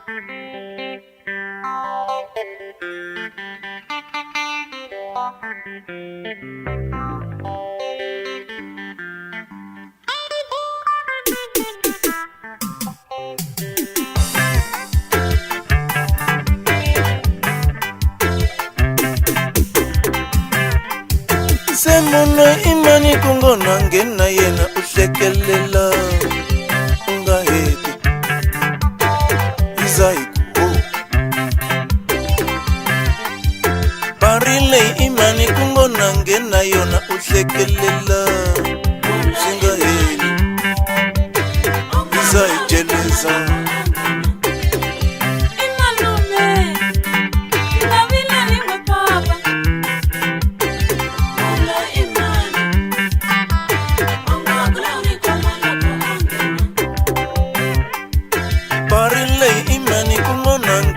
Semuna imani kungona ngena yena uhlekelela ungahedi izaiku barile imani kungona ngena yona uhlekelela singahedi izaijeleza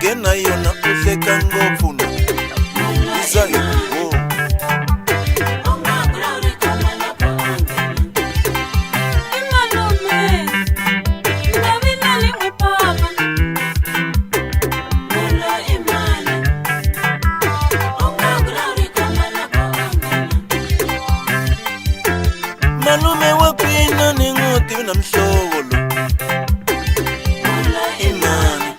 ngena yona uhleka ngofuna izayiwo imalume ngabina lingwe papa mula imali ongaglauri kamala malume wakwina ningoti namhlolo imani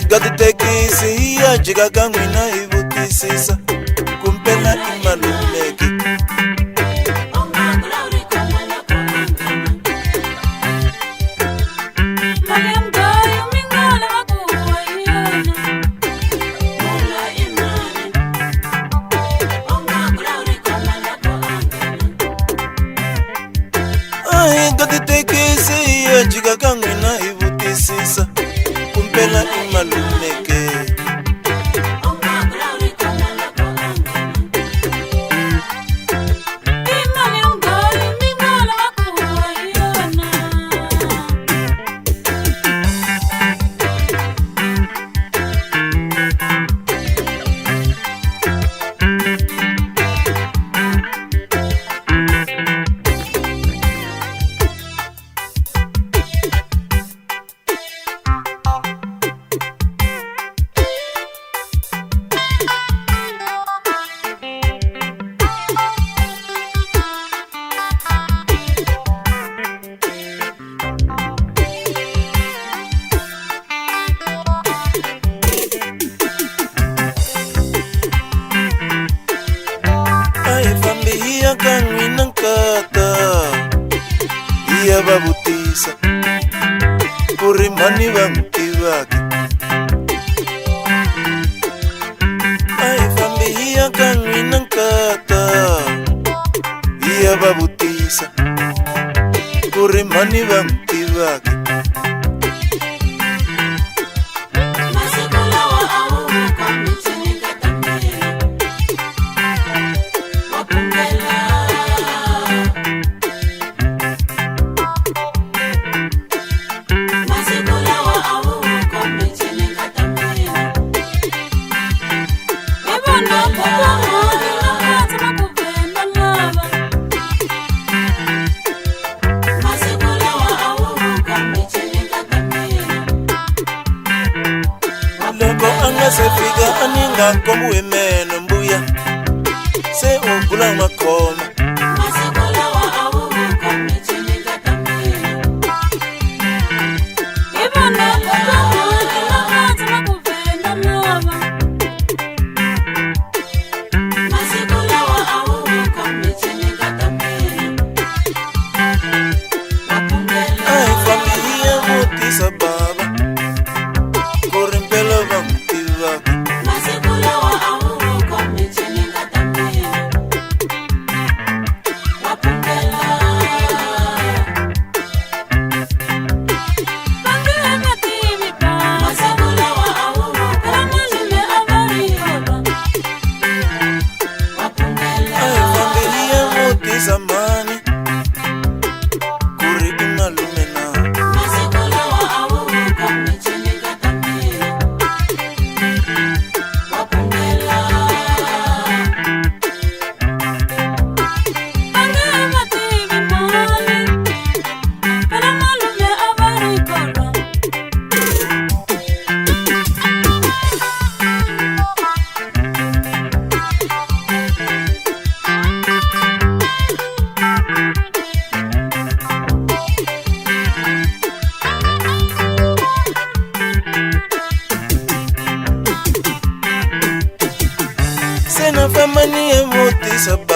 gaditekisi ya jiga gangwina ibutisisa kumpela imalumeki gaditekisi ya jiga gangwina ibutisisa kumpela imalumeke kangwina nkata iya babutisa kurimani bamutivake fambi iya kangwina nkata iya babutisa kurimani bamutivake sefika aninga komu emeno mbuya se ugula makoma masekula wa awu komechini katamina ibona kukamoni nakati makuvenda mlava masekula wa awu komechini katamina wapungela familia mutisa baba korimpelo bam masekula wa awu komechini katamina sababa